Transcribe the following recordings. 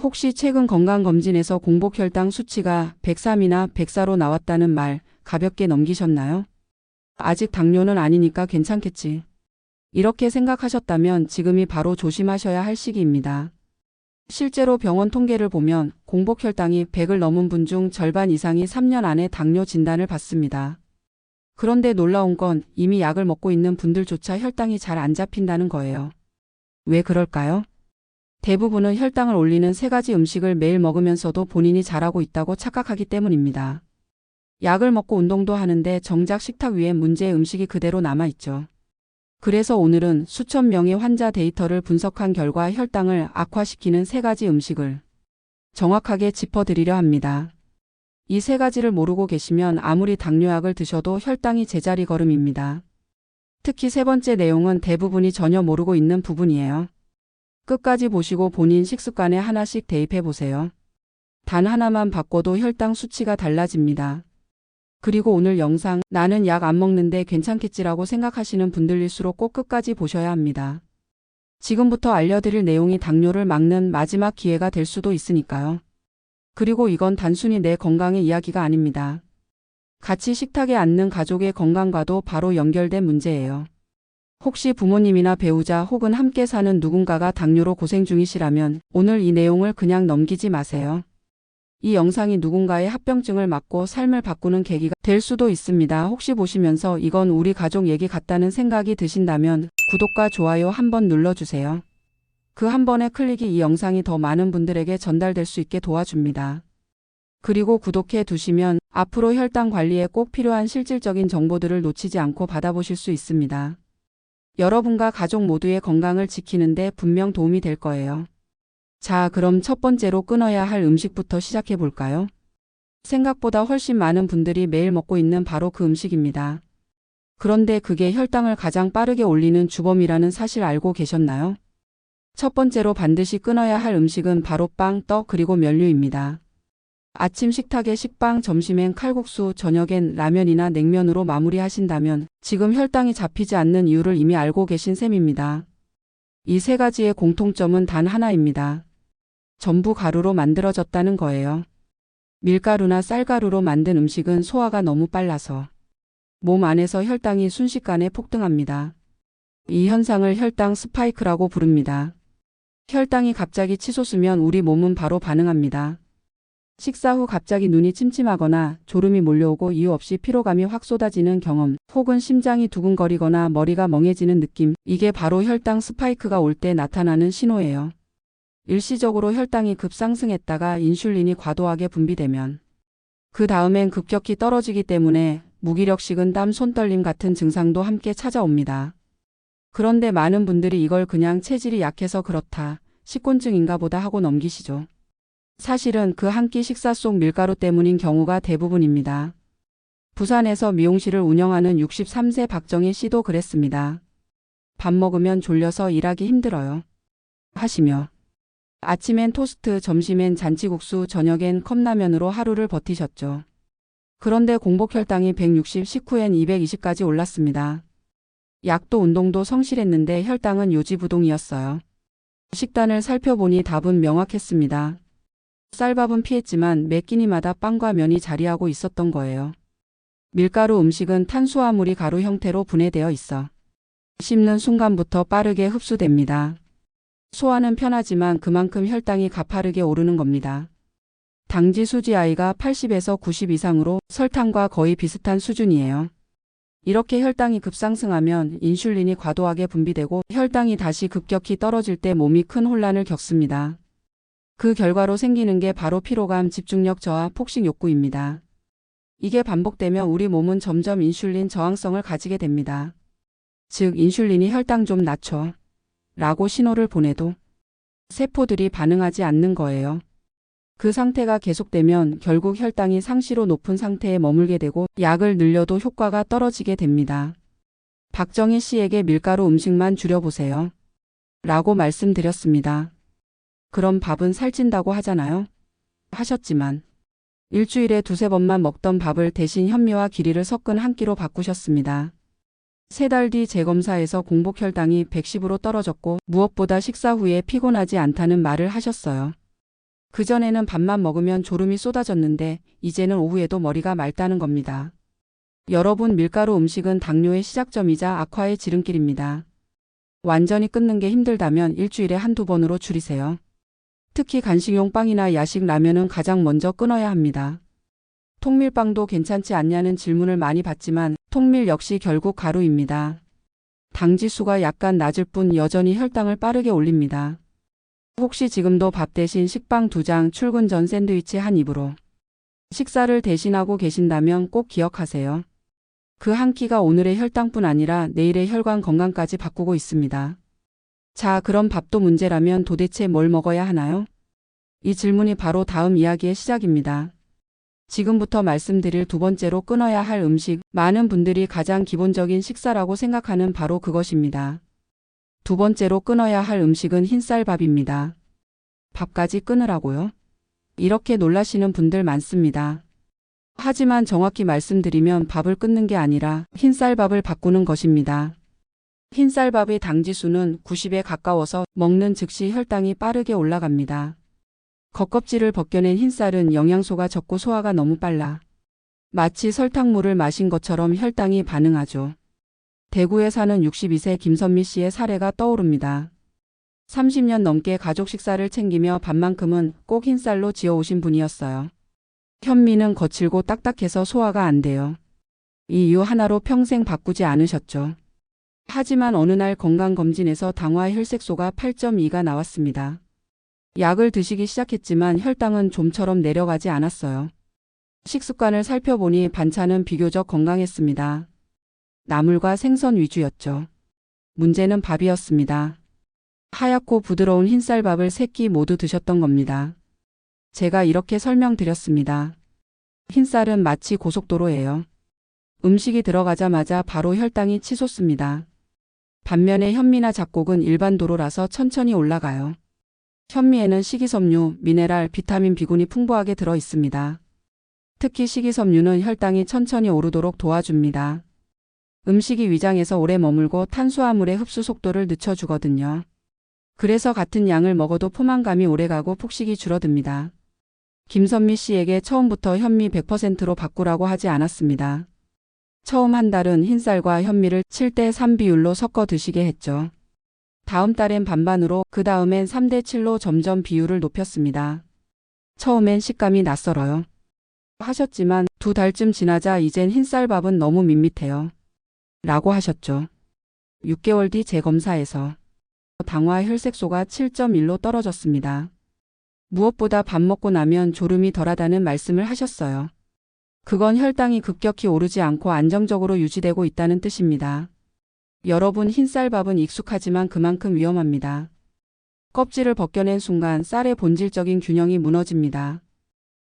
혹시 최근 건강검진에서 공복혈당 수치가 103이나 104로 나왔다는 말 가볍게 넘기셨나요? 아직 당뇨는 아니니까 괜찮겠지. 이렇게 생각하셨다면 지금이 바로 조심하셔야 할 시기입니다. 실제로 병원 통계를 보면 공복혈당이 100을 넘은 분 중 절반 이상이 3년 안에 당뇨 진단을 받습니다. 그런데 놀라운 건 이미 약을 먹고 있는 분들조차 혈당이 잘 안 잡힌다는 거예요. 왜 그럴까요? 대부분은 혈당을 올리는 3가지 음식을 매일 먹으면서도 본인이 잘하고 있다고 착각하기 때문입니다. 약을 먹고 운동도 하는데 정작 식탁 위에 문제의 음식이 그대로 남아있죠. 그래서 오늘은 수천 명의 환자 데이터를 분석한 결과 혈당을 악화시키는 3가지 음식을 정확하게 짚어드리려 합니다. 이 3가지를 모르고 계시면 아무리 당뇨약을 드셔도 혈당이 제자리 걸음입니다. 특히 3번째 내용은 대부분이 전혀 모르고 있는 부분이에요. 끝까지 보시고 본인 식습관에 하나씩 대입해 보세요. 단 하나만 바꿔도 혈당 수치가 달라집니다. 그리고 오늘 영상 나는 약 안 먹는데 괜찮겠지라고 생각하시는 분들일수록 꼭 끝까지 보셔야 합니다. 지금부터 알려드릴 내용이 당뇨를 막는 마지막 기회가 될 수도 있으니까요. 그리고 이건 단순히 내 건강의 이야기가 아닙니다. 같이 식탁에 앉는 가족의 건강과도 바로 연결된 문제예요. 혹시 부모님이나 배우자 혹은 함께 사는 누군가가 당뇨로 고생 중이시라면 오늘 이 내용을 그냥 넘기지 마세요. 이 영상이 누군가의 합병증을 막고 삶을 바꾸는 계기가 될 수도 있습니다. 혹시 보시면서 이건 우리 가족 얘기 같다는 생각이 드신다면 구독과 좋아요 한번 눌러주세요. 그 한 번의 클릭이 이 영상이 더 많은 분들에게 전달될 수 있게 도와줍니다. 그리고 구독해 두시면 앞으로 혈당 관리에 꼭 필요한 실질적인 정보들을 놓치지 않고 받아보실 수 있습니다. 여러분과 가족 모두의 건강을 지키는데 분명 도움이 될 거예요. 자, 그럼 첫 번째로 끊어야 할 음식부터 시작해 볼까요? 생각보다 훨씬 많은 분들이 매일 먹고 있는 바로 그 음식입니다. 그런데 그게 혈당을 가장 빠르게 올리는 주범이라는 사실 알고 계셨나요? 첫 번째로 반드시 끊어야 할 음식은 바로 빵, 떡, 그리고 면류입니다. 아침 식탁에 식빵, 점심엔 칼국수, 저녁엔 라면이나 냉면으로 마무리하신다면 지금 혈당이 잡히지 않는 이유를 이미 알고 계신 셈입니다. 이 3가지의 공통점은 단 하나입니다. 전부 가루로 만들어졌다는 거예요. 밀가루나 쌀가루로 만든 음식은 소화가 너무 빨라서 몸 안에서 혈당이 순식간에 폭등합니다. 이 현상을 혈당 스파이크라고 부릅니다. 혈당이 갑자기 치솟으면 우리 몸은 바로 반응합니다. 식사 후 갑자기 눈이 침침하거나 졸음이 몰려오고 이유 없이 피로감이 확 쏟아지는 경험, 혹은 심장이 두근거리거나 머리가 멍해지는 느낌, 이게 바로 혈당 스파이크가 올 때 나타나는 신호예요. 일시적으로 혈당이 급상승했다가 인슐린이 과도하게 분비되면 그 다음엔 급격히 떨어지기 때문에 무기력, 식은땀, 손떨림 같은 증상도 함께 찾아옵니다. 그런데 많은 분들이 이걸 그냥 체질이 약해서 그렇다, 식곤증인가 보다 하고 넘기시죠. 사실은 그 한 끼 식사 속 밀가루 때문인 경우가 대부분입니다. 부산에서 미용실을 운영하는 63세 박정희 씨도 그랬습니다. 밥 먹으면 졸려서 일하기 힘들어요 하시며 아침엔 토스트, 점심엔 잔치국수, 저녁엔 컵라면으로 하루를 버티셨죠. 그런데 공복혈당이 160, 식후엔 220까지 올랐습니다. 약도 운동도 성실했는데 혈당은 요지부동이었어요. 식단을 살펴보니 답은 명확했습니다. 쌀밥은 피했지만 매 끼니마다 빵과 면이 자리하고 있었던 거예요. 밀가루 음식은 탄수화물이 가루 형태로 분해되어 있어 씹는 순간부터 빠르게 흡수됩니다. 소화는 편하지만 그만큼 혈당이 가파르게 오르는 겁니다. 당지 수지 아이가 80에서 90 이상으로 설탕과 거의 비슷한 수준이에요. 이렇게 혈당이 급상승하면 인슐린이 과도하게 분비되고 혈당이 다시 급격히 떨어질 때 몸이 큰 혼란을 겪습니다. 그 결과로 생기는 게 바로 피로감, 집중력 저하, 폭식 욕구입니다. 이게 반복되면 우리 몸은 점점 인슐린 저항성을 가지게 됩니다. 즉 인슐린이 혈당 좀 낮춰 라고 신호를 보내도 세포들이 반응하지 않는 거예요. 그 상태가 계속되면 결국 혈당이 상시로 높은 상태에 머물게 되고 약을 늘려도 효과가 떨어지게 됩니다. 박정희 씨에게 밀가루 음식만 줄여보세요 라고 말씀드렸습니다. 그럼 밥은 살찐다고 하잖아요. 하셨지만 일주일에 2~3번만 먹던 밥을 대신 현미와 기리를 섞은 한 끼로 바꾸셨습니다. 3달 뒤 재검사에서 공복혈당이 110으로 떨어졌고 무엇보다 식사 후에 피곤하지 않다는 말을 하셨어요. 그전에는 밥만 먹으면 졸음이 쏟아졌는데 이제는 오후에도 머리가 맑다는 겁니다. 여러분, 밀가루 음식은 당뇨의 시작점이자 악화의 지름길입니다. 완전히 끊는 게 힘들다면 일주일에 한두 번으로 줄이세요. 특히 간식용 빵이나 야식 라면은 가장 먼저 끊어야 합니다. 통밀빵도 괜찮지 않냐는 질문을 많이 받지만 통밀 역시 결국 가루입니다. 당지수가 약간 낮을 뿐 여전히 혈당을 빠르게 올립니다. 혹시 지금도 밥 대신 식빵 2장, 출근 전 샌드위치 한 입으로 식사를 대신하고 계신다면 꼭 기억하세요. 그 한 끼가 오늘의 혈당뿐 아니라 내일의 혈관 건강까지 바꾸고 있습니다. 자, 그럼 밥도 문제라면 도대체 뭘 먹어야 하나요? 이 질문이 바로 다음 이야기의 시작입니다. 지금부터 말씀드릴 두 번째로 끊어야 할 음식, 많은 분들이 가장 기본적인 식사라고 생각하는 바로 그것입니다. 두 번째로 끊어야 할 음식은 흰쌀밥입니다. 밥까지 끊으라고요? 이렇게 놀라시는 분들 많습니다. 하지만 정확히 말씀드리면 밥을 끊는 게 아니라 흰쌀밥을 바꾸는 것입니다. 흰쌀밥의 당지수는 90에 가까워서 먹는 즉시 혈당이 빠르게 올라갑니다. 겉껍질을 벗겨낸 흰쌀은 영양소가 적고 소화가 너무 빨라 마치 설탕물을 마신 것처럼 혈당이 반응하죠. 대구에 사는 62세 김선미 씨의 사례가 떠오릅니다. 30년 넘게 가족 식사를 챙기며 밥만큼은 꼭 흰쌀로 지어오신 분이었어요. 현미는 거칠고 딱딱해서 소화가 안 돼요. 이 이유 하나로 평생 바꾸지 않으셨죠. 하지만 어느 날 건강검진에서 당화 혈색소가 8.2가 나왔습니다. 약을 드시기 시작했지만 혈당은 좀처럼 내려가지 않았어요. 식습관을 살펴보니 반찬은 비교적 건강했습니다. 나물과 생선 위주였죠. 문제는 밥이었습니다. 하얗고 부드러운 흰쌀밥을 3끼 모두 드셨던 겁니다. 제가 이렇게 설명드렸습니다. 흰쌀은 마치 고속도로예요. 음식이 들어가자마자 바로 혈당이 치솟습니다. 반면에 현미나 잡곡은 일반 도로라서 천천히 올라가요. 현미에는 식이섬유, 미네랄, 비타민 B군이 풍부하게 들어 있습니다. 특히 식이섬유는 혈당이 천천히 오르도록 도와줍니다. 음식이 위장에서 오래 머물고 탄수화물의 흡수 속도를 늦춰주거든요. 그래서 같은 양을 먹어도 포만감이 오래가고 폭식이 줄어듭니다. 김선미 씨에게 처음부터 현미 100%로 바꾸라고 하지 않았습니다. 처음 한 달은 흰쌀과 현미를 7대3 비율로 섞어 드시게 했죠. 다음 달엔 반반으로, 그 다음엔 3대7로 점점 비율을 높였습니다. 처음엔 식감이 낯설어요. 하셨지만 2달쯤 지나자 이젠 흰쌀밥은 너무 밋밋해요. 라고 하셨죠. 6개월 뒤 재검사에서 당화 혈색소가 7.1로 떨어졌습니다. 무엇보다 밥 먹고 나면 졸음이 덜하다는 말씀을 하셨어요. 그건 혈당이 급격히 오르지 않고 안정적으로 유지되고 있다는 뜻입니다. 여러분, 흰쌀밥은 익숙하지만 그만큼 위험합니다. 껍질을 벗겨낸 순간 쌀의 본질적인 균형이 무너집니다.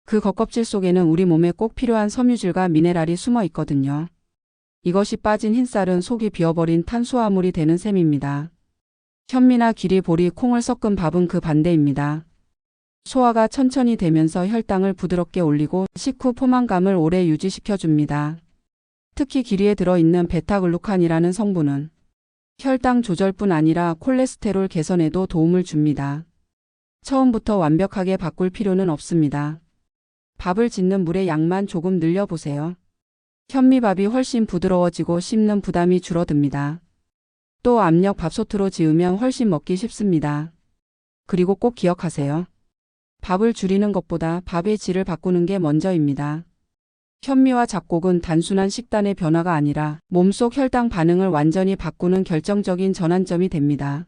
그 겉껍질 속에는 우리 몸에 꼭 필요한 섬유질과 미네랄이 숨어 있거든요. 이것이 빠진 흰쌀은 속이 비어버린 탄수화물이 되는 셈입니다. 현미나 기리, 보리, 콩을 섞은 밥은 그 반대입니다. 소화가 천천히 되면서 혈당을 부드럽게 올리고 식후 포만감을 오래 유지시켜줍니다. 특히 기리에 들어있는 베타글루칸이라는 성분은 혈당 조절뿐 아니라 콜레스테롤 개선에도 도움을 줍니다. 처음부터 완벽하게 바꿀 필요는 없습니다. 밥을 짓는 물의 양만 조금 늘려보세요. 현미밥이 훨씬 부드러워지고 씹는 부담이 줄어듭니다. 또 압력 밥솥으로 지으면 훨씬 먹기 쉽습니다. 그리고 꼭 기억하세요. 밥을 줄이는 것보다 밥의 질을 바꾸는 게 먼저입니다. 현미와 잡곡은 단순한 식단의 변화가 아니라 몸속 혈당 반응을 완전히 바꾸는 결정적인 전환점이 됩니다.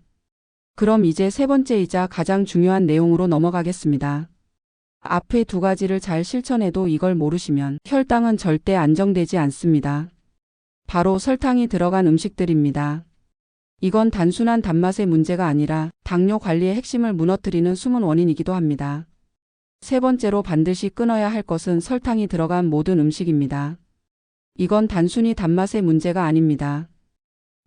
그럼 이제 세 번째이자 가장 중요한 내용으로 넘어가겠습니다. 앞의 두 가지를 잘 실천해도 이걸 모르시면 혈당은 절대 안정되지 않습니다. 바로 설탕이 들어간 음식들입니다. 이건 단순한 단맛의 문제가 아니라 당뇨 관리의 핵심을 무너뜨리는 숨은 원인이기도 합니다. 세 번째로 반드시 끊어야 할 것은 설탕이 들어간 모든 음식입니다. 이건 단순히 단맛의 문제가 아닙니다.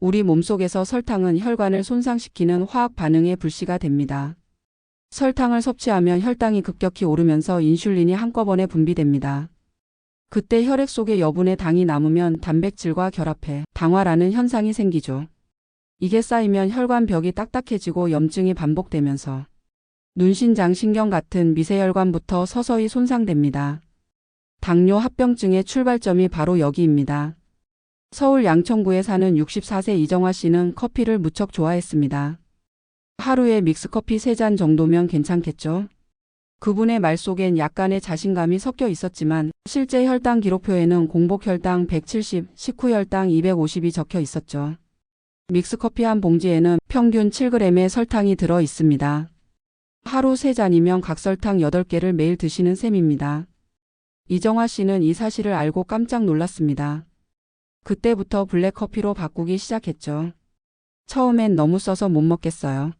우리 몸속에서 설탕은 혈관을 손상시키는 화학 반응의 불씨가 됩니다. 설탕을 섭취하면 혈당이 급격히 오르면서 인슐린이 한꺼번에 분비됩니다. 그때 혈액 속에 여분의 당이 남으면 단백질과 결합해 당화라는 현상이 생기죠. 이게 쌓이면 혈관 벽이 딱딱해지고 염증이 반복되면서 눈신장 신경 같은 미세혈관부터 서서히 손상됩니다. 당뇨 합병증의 출발점이 바로 여기입니다. 서울 양천구에 사는 64세 이정화 씨는 커피를 무척 좋아했습니다. 하루에 믹스커피 3잔 정도면 괜찮겠죠? 그분의 말 속엔 약간의 자신감이 섞여 있었지만 실제 혈당 기록표에는 공복 혈당 170, 식후 혈당 250이 적혀 있었죠. 믹스커피 한 봉지에는 평균 7g의 설탕이 들어 있습니다. 하루 3잔이면 각설탕 8개를 매일 드시는 셈입니다. 이정화 씨는 이 사실을 알고 깜짝 놀랐습니다. 그때부터 블랙커피로 바꾸기 시작했죠. 처음엔 너무 써서 못 먹겠어요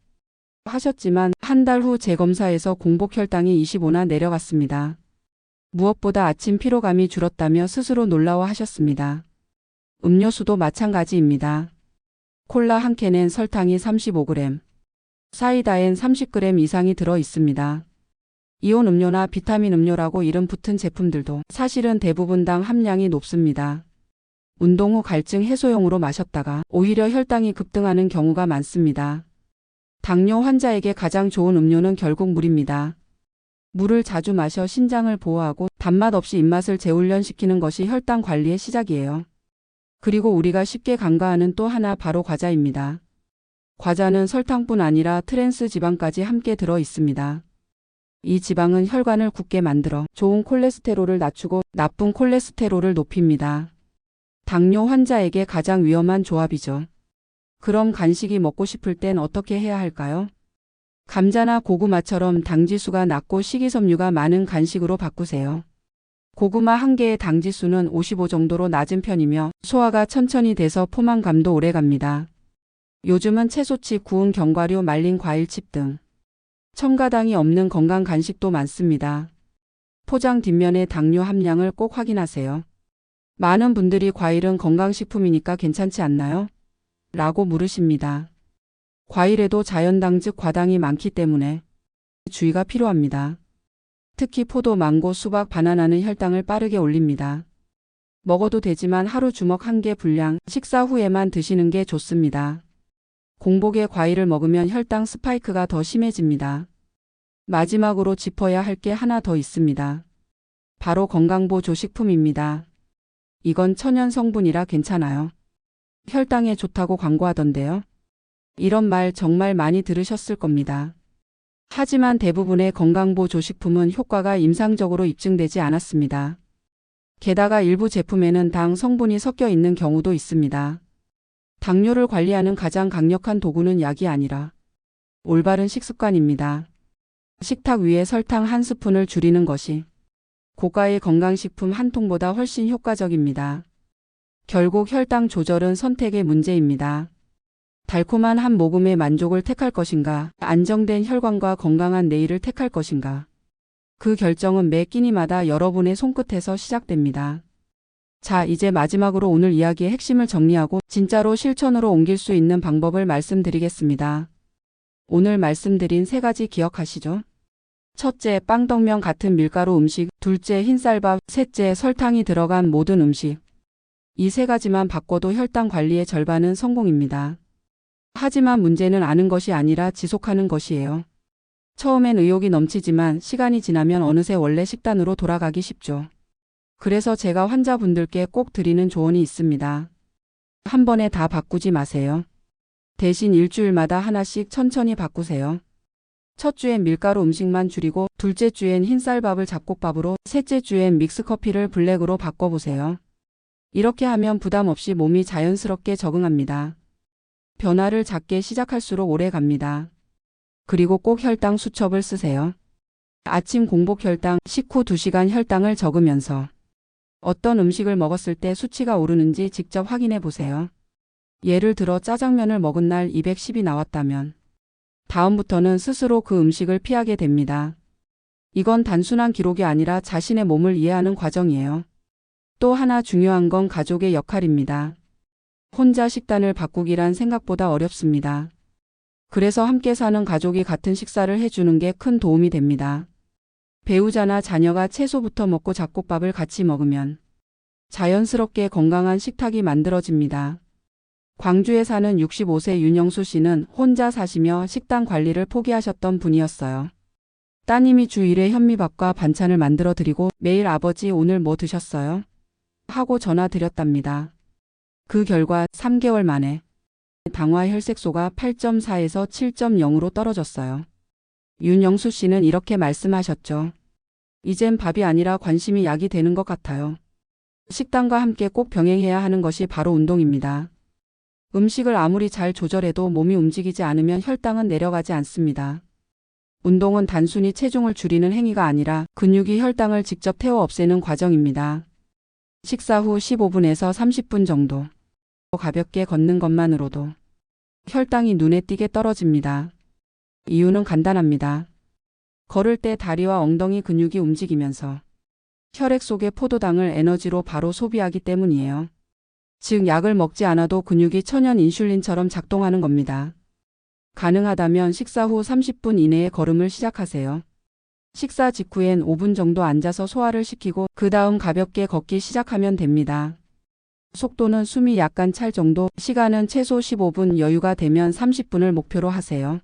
하셨지만 한 달 후 재검사에서 공복 혈당이 25나 내려갔습니다. 무엇보다 아침 피로감이 줄었다며 스스로 놀라워하셨습니다. 음료수도 마찬가지입니다. 콜라 한 캔엔 설탕이 35g, 사이다엔 30g 이상이 들어 있습니다. 이온 음료나 비타민 음료라고 이름 붙은 제품들도 사실은 대부분 당 함량이 높습니다. 운동 후 갈증 해소용으로 마셨다가 오히려 혈당이 급등하는 경우가 많습니다. 당뇨 환자에게 가장 좋은 음료는 결국 물입니다. 물을 자주 마셔 신장을 보호하고 단맛 없이 입맛을 재훈련시키는 것이 혈당 관리의 시작이에요. 그리고 우리가 쉽게 간과하는 또 하나 바로 과자입니다. 과자는 설탕뿐 아니라 트랜스 지방까지 함께 들어 있습니다. 이 지방은 혈관을 굳게 만들어 좋은 콜레스테롤을 낮추고 나쁜 콜레스테롤을 높입니다. 당뇨 환자에게 가장 위험한 조합이죠. 그럼 간식이 먹고 싶을 땐 어떻게 해야 할까요? 감자나 고구마처럼 당지수가 낮고 식이섬유가 많은 간식으로 바꾸세요. 고구마 한 개의 당지수는 55 정도로 낮은 편이며 소화가 천천히 돼서 포만감도 오래갑니다. 요즘은 채소칩, 구운 견과류, 말린 과일칩 등 첨가당이 없는 건강 간식도 많습니다. 포장 뒷면의 당뇨 함량을 꼭 확인하세요. 많은 분들이 과일은 건강식품이니까 괜찮지 않나요? 라고 물으십니다. 과일에도 자연당 즉 과당이 많기 때문에 주의가 필요합니다. 특히 포도, 망고, 수박, 바나나는 혈당을 빠르게 올립니다. 먹어도 되지만 하루 주먹 1개 분량, 식사 후에만 드시는 게 좋습니다. 공복에 과일을 먹으면 혈당 스파이크가 더 심해집니다. 마지막으로 짚어야 할 게 하나 더 있습니다. 바로 건강보조 식품입니다. 이건 천연 성분이라 괜찮아요. 혈당에 좋다고 광고하던데요. 이런 말 정말 많이 들으셨을 겁니다. 하지만 대부분의 건강보조식품은 효과가 임상적으로 입증되지 않았습니다. 게다가 일부 제품에는 당 성분이 섞여 있는 경우도 있습니다. 당뇨를 관리하는 가장 강력한 도구는 약이 아니라 올바른 식습관입니다. 식탁 위에 설탕 1스푼을 줄이는 것이 고가의 건강식품 한 통보다 훨씬 효과적입니다. 결국 혈당 조절은 선택의 문제입니다. 달콤한 한 모금의 만족을 택할 것인가, 안정된 혈관과 건강한 내일을 택할 것인가. 그 결정은 매 끼니마다 여러분의 손끝에서 시작됩니다. 자, 이제 마지막으로 오늘 이야기의 핵심을 정리하고 진짜로 실천으로 옮길 수 있는 방법을 말씀드리겠습니다. 오늘 말씀드린 3가지 기억하시죠? 첫째, 빵떡면 같은 밀가루 음식, 둘째, 흰쌀밥, 셋째, 설탕이 들어간 모든 음식. 이 3가지만 바꿔도 혈당 관리의 절반은 성공입니다. 하지만 문제는 아는 것이 아니라 지속하는 것이에요. 처음엔 의욕이 넘치지만 시간이 지나면 어느새 원래 식단으로 돌아가기 쉽죠. 그래서 제가 환자분들께 꼭 드리는 조언이 있습니다. 한 번에 다 바꾸지 마세요. 대신 일주일마다 하나씩 천천히 바꾸세요. 첫 주엔 밀가루 음식만 줄이고 둘째 주엔 흰쌀밥을 잡곡밥으로, 셋째 주엔 믹스커피를 블랙으로 바꿔보세요. 이렇게 하면 부담 없이 몸이 자연스럽게 적응합니다. 변화를 작게 시작할수록 오래 갑니다. 그리고 꼭 혈당 수첩을 쓰세요. 아침 공복 혈당, 식후 2시간 혈당을 적으면서 어떤 음식을 먹었을 때 수치가 오르는지 직접 확인해 보세요. 예를 들어 짜장면을 먹은 날 210이 나왔다면 다음부터는 스스로 그 음식을 피하게 됩니다. 이건 단순한 기록이 아니라 자신의 몸을 이해하는 과정이에요. 또 하나 중요한 건 가족의 역할입니다. 혼자 식단을 바꾸기란 생각보다 어렵습니다. 그래서 함께 사는 가족이 같은 식사를 해주는 게 큰 도움이 됩니다. 배우자나 자녀가 채소부터 먹고 잡곡밥을 같이 먹으면 자연스럽게 건강한 식탁이 만들어집니다. 광주에 사는 65세 윤영수 씨는 혼자 사시며 식단 관리를 포기하셨던 분이었어요. 따님이 주 1회 현미밥과 반찬을 만들어 드리고 매일 아버지 오늘 뭐 드셨어요? 하고 전화 드렸답니다. 그 결과 3개월 만에 당화 혈색소가 8.4에서 7.0으로 떨어졌어요. 윤영수 씨는 이렇게 말씀하셨죠. 이젠 밥이 아니라 관심이 약이 되는 것 같아요. 식단과 함께 꼭 병행해야 하는 것이 바로 운동입니다. 음식을 아무리 잘 조절해도 몸이 움직이지 않으면 혈당은 내려가지 않습니다. 운동은 단순히 체중을 줄이는 행위가 아니라 근육이 혈당을 직접 태워 없애는 과정입니다. 식사 후 15분에서 30분 정도 가볍게 걷는 것만으로도 혈당이 눈에 띄게 떨어집니다. 이유는 간단합니다. 걸을 때 다리와 엉덩이 근육이 움직이면서 혈액 속의 포도당을 에너지로 바로 소비하기 때문이에요. 즉 약을 먹지 않아도 근육이 천연 인슐린처럼 작동하는 겁니다. 가능하다면 식사 후 30분 이내에 걸음을 시작하세요. 식사 직후엔 5분 정도 앉아서 소화를 시키고 그 다음 가볍게 걷기 시작하면 됩니다. 속도는 숨이 약간 찰 정도, 시간은 최소 15분, 여유가 되면 30분을 목표로 하세요.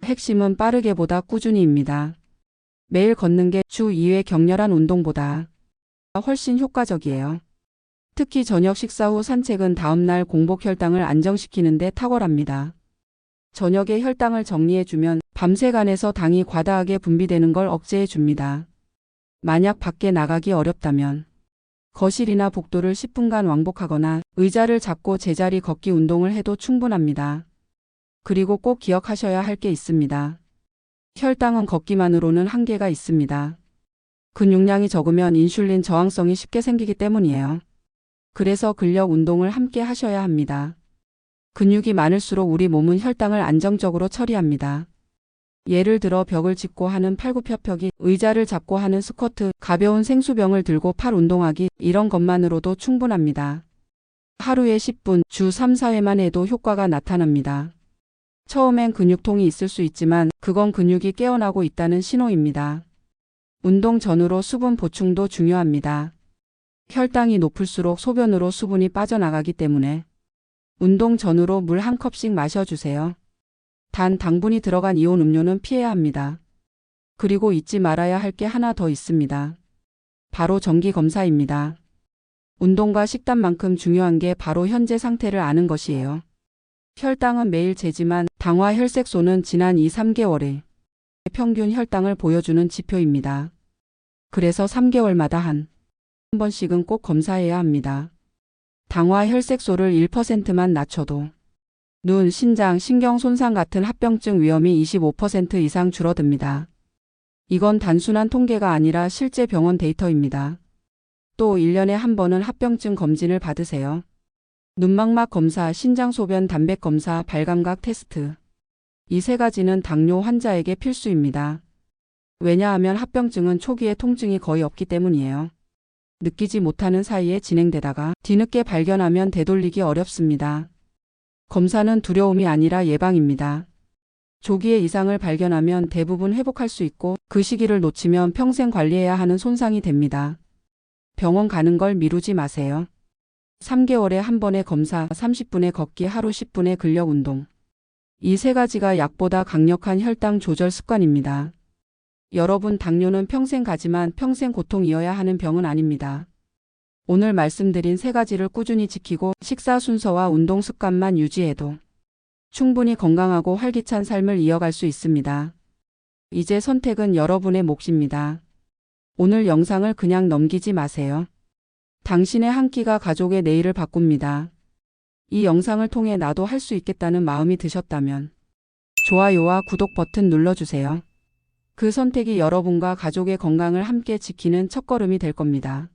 핵심은 빠르게보다 꾸준히입니다. 매일 걷는 게 주 2회 격렬한 운동보다 훨씬 효과적이에요. 특히 저녁 식사 후 산책은 다음날 공복 혈당을 안정시키는 데 탁월합니다. 저녁에 혈당을 정리해주면 밤새 간에서 당이 과다하게 분비되는 걸 억제해줍니다. 만약 밖에 나가기 어렵다면 거실이나 복도를 10분간 왕복하거나 의자를 잡고 제자리 걷기 운동을 해도 충분합니다. 그리고 꼭 기억하셔야 할 게 있습니다. 혈당은 걷기만으로는 한계가 있습니다. 근육량이 적으면 인슐린 저항성이 쉽게 생기기 때문이에요. 그래서 근력 운동을 함께 하셔야 합니다. 근육이 많을수록 우리 몸은 혈당을 안정적으로 처리합니다. 예를 들어 벽을 짚고 하는 팔굽혀펴기, 의자를 잡고 하는 스쿼트, 가벼운 생수병을 들고 팔 운동하기, 이런 것만으로도 충분합니다. 하루에 10분, 주 3, 4회만 해도 효과가 나타납니다. 처음엔 근육통이 있을 수 있지만 그건 근육이 깨어나고 있다는 신호입니다. 운동 전후로 수분 보충도 중요합니다. 혈당이 높을수록 소변으로 수분이 빠져나가기 때문에 운동 전후로 물 1컵씩 마셔주세요. 단 당분이 들어간 이온 음료는 피해야 합니다. 그리고 잊지 말아야 할 게 하나 더 있습니다. 바로 정기검사입니다. 운동과 식단만큼 중요한 게 바로 현재 상태를 아는 것이에요. 혈당은 매일 재지만 당화 혈색소는 지난 2, 3개월의 평균 혈당을 보여주는 지표입니다. 그래서 3개월마다 한 번씩은 꼭 검사해야 합니다. 당화 혈색소를 1%만 낮춰도 눈, 신장, 신경 손상 같은 합병증 위험이 25% 이상 줄어듭니다. 이건 단순한 통계가 아니라 실제 병원 데이터입니다. 또 1년에 한 번은 합병증 검진을 받으세요. 눈망막 검사, 신장소변 단백 검사, 발감각 테스트. 이 3가지는 당뇨 환자에게 필수입니다. 왜냐하면 합병증은 초기에 통증이 거의 없기 때문이에요. 느끼지 못하는 사이에 진행되다가 뒤늦게 발견하면 되돌리기 어렵습니다. 검사는 두려움이 아니라 예방입니다. 조기에 이상을 발견하면 대부분 회복할 수 있고 그 시기를 놓치면 평생 관리해야 하는 손상이 됩니다. 병원 가는 걸 미루지 마세요. 3개월에 한 번의 검사, 30분의 걷기, 하루 10분의 근력 운동. 이 3가지가 약보다 강력한 혈당 조절 습관입니다. 여러분, 당뇨는 평생 가지만 평생 고통이어야 하는 병은 아닙니다. 오늘 말씀드린 3가지를 꾸준히 지키고 식사 순서와 운동 습관만 유지해도 충분히 건강하고 활기찬 삶을 이어갈 수 있습니다. 이제 선택은 여러분의 몫입니다. 오늘 영상을 그냥 넘기지 마세요. 당신의 한 끼가 가족의 내일을 바꿉니다. 이 영상을 통해 나도 할 수 있겠다는 마음이 드셨다면 좋아요와 구독 버튼 눌러주세요. 그 선택이 여러분과 가족의 건강을 함께 지키는 첫걸음이 될 겁니다.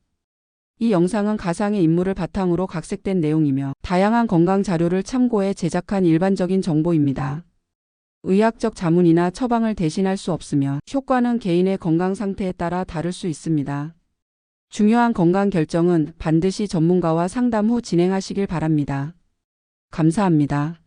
이 영상은 가상의 인물을 바탕으로 각색된 내용이며 다양한 건강 자료를 참고해 제작한 일반적인 정보입니다. 의학적 자문이나 처방을 대신할 수 없으며 효과는 개인의 건강 상태에 따라 다를 수 있습니다. 중요한 건강 결정은 반드시 전문가와 상담 후 진행하시길 바랍니다. 감사합니다.